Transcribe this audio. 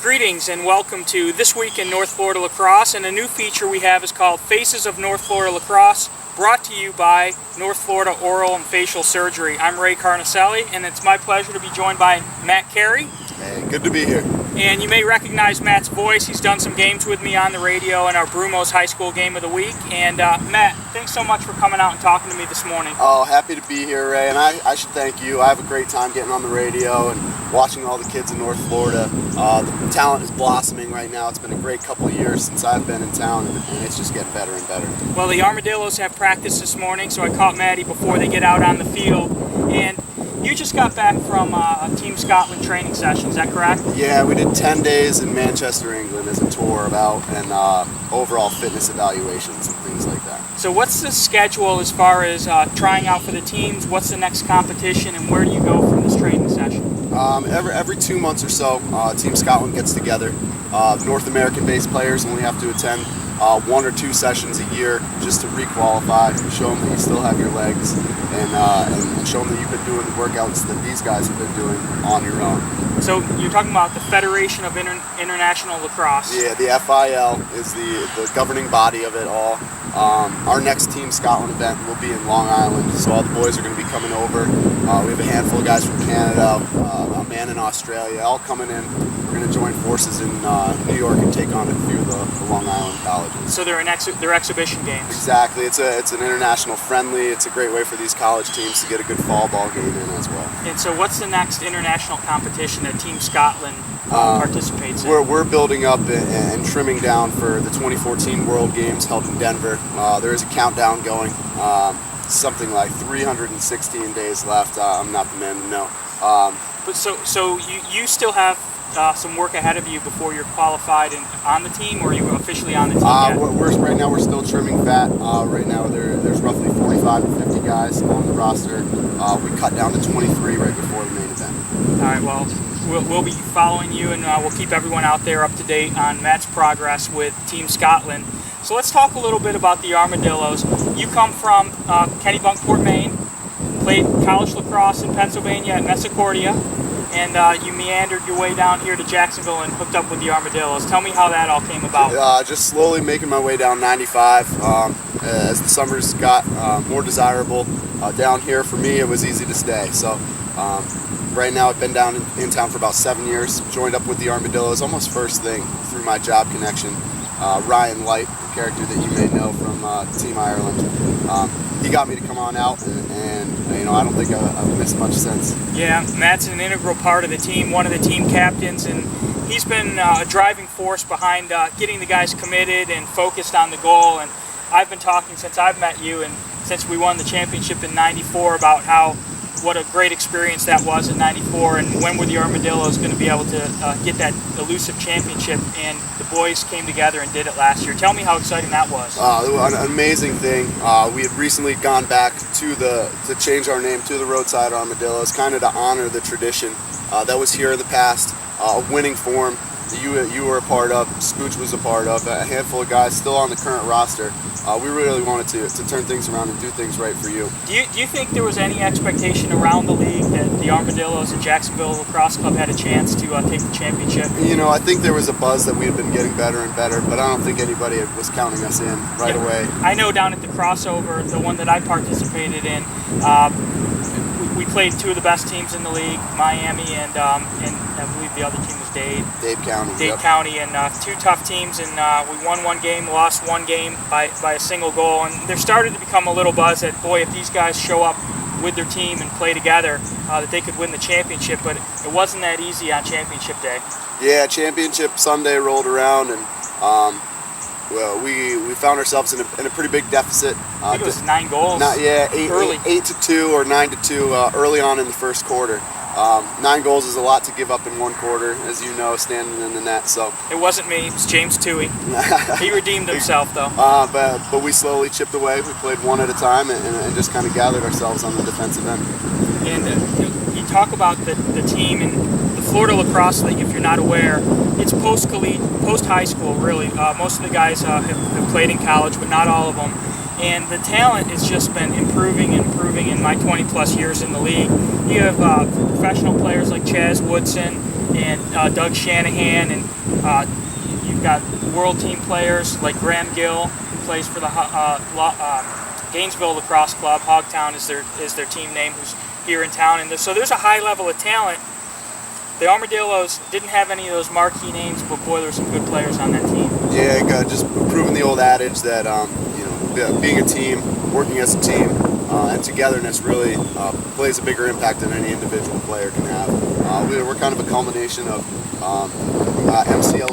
Greetings and welcome to This Week in North Florida Lacrosse, and a new feature we have is called Faces of North Florida Lacrosse, brought to you by North Florida Oral and Facial Surgery. I'm Ray Carnicelli, and it's my pleasure to be joined by Matt Carey. Hey, good to be here. And you may recognize Matt's voice. He's done some games with me on the radio in our Brumos High School Game of the Week. And Matt, thanks so much for coming out and talking to me this morning. Oh, happy to be here, Ray, and I should thank you. I have a great time getting on the radio and watching all the kids in North Florida. The talent is blossoming right now. It's been a great couple of years since I've been in town, and it's just getting better and better. Well, the Armadillos have practice this morning, so I caught Maddie before they get out on the field. And you just got back from Team Scotland training session, is that correct? Yeah, we did 10 days in Manchester, England as a tour about and overall fitness evaluations and things like that. So what's the schedule as far as trying out for the teams? What's the next competition, and where do you go from this training session? Every 2 months or so, Team Scotland gets together. North American-based players only have to attend 1 or 2 sessions a year just to re-qualify, show them that you still have your legs, and show them that you've been doing the workouts that these guys have been doing on your own. So you're talking about the Federation of International Lacrosse. Yeah, the FIL is the governing body of it all. Our next Team Scotland event will be in Long Island, so all the boys are going to be coming over. We have a handful of guys from Canada, a man in Australia, all coming in. We're going to join forces in New York and take on a few of the Long Island colleges. So they're exhibition games. Exactly. It's an international friendly. It's a great way for these college teams to get a good fall ball game in as well. And so what's the next international competition that Team Scotland participates in? We're building up and trimming down for the 2014 World Games held in Denver. There is a countdown going. Something like 316 days left. I'm not the man to know. But so you still have some work ahead of you before you're qualified and on the team, or are you officially on the team yet? Right now we're still trimming fat. Right now there's roughly 45 to 50 guys on the roster. We cut down to 23 right before the main event. All right, well, we'll be following you, and we'll keep everyone out there up to date on Matt's progress with Team Scotland. So let's talk a little bit about the Armadillos. You come from Kennebunkport, Maine, played college lacrosse in Pennsylvania at Messacordia, and you meandered your way down here to Jacksonville and hooked up with the Armadillos. Tell me how that all came about. Just slowly making my way down 95. As the summers got more desirable down here, for me it was easy to stay. So right now I've been down in town for about 7 years, joined up with the Armadillos almost first thing through my job connection. Ryan Light, a character that you may know from Team Ireland. He got me to come on out, and I don't think I've missed much since. Yeah, Matt's an integral part of the team, one of the team captains, and he's been a driving force behind getting the guys committed and focused on the goal. And I've been talking since I've met you and since we won the championship in '94 about what a great experience that was in '94, and when were the Armadillos going to be able to get that elusive championship, and the boys came together and did it last year. Tell me how exciting that was. An amazing thing. We had recently gone back to change our name to the Roadside Armadillos, kind of to honor the tradition that was here in the past, a winning form that you were a part of, Scooch was a part of, a handful of guys still on the current roster. We really wanted to turn things around and do things right for you. Do you think there was any expectation around the league that the Armadillos and Jacksonville Lacrosse Club had a chance to take the championship? I think there was a buzz that we had been getting better and better, but I don't think anybody was counting us in right away. I know down at the crossover, the one that I participated in, we played 2 of the best teams in the league, Miami and I believe the other team was Dade County, and 2 tough teams, and we won 1 game, lost 1 game by a single goal, and there started to become a little buzz that, boy, if these guys show up with their team and play together, that they could win the championship, but it wasn't that easy on championship day. Yeah, championship Sunday rolled around, and we found ourselves in a pretty big deficit. I think it was 9 goals. 8 to 2 or 9 to 2 early on in the first quarter. 9 goals is a lot to give up in 1 quarter, as you know, standing in the net. So it wasn't me. It was James Toohey. He redeemed himself, though. But we slowly chipped away. We played 1 at a time and just kind of gathered ourselves on the defensive end. And you talk about the team and the Florida Lacrosse League. If you're not aware, it's post-high school, really. Most of the guys have played in college, but not all of them. And the talent has just been improving in my 20-plus years in the league. You have professional players like Chaz Woodson, and Doug Shanahan, and you've got world team players like Graham Gill, who plays for the Gainesville Lacrosse Club. Hogtown is their team name, who's here in town, and so there's a high level of talent. The Armadillos didn't have any of those marquee names, but boy, there were some good players on that team. Yeah, just proving the old adage that being a team, working as a team, and togetherness really plays a bigger impact than any individual player can have. We're kind of a culmination of MCL.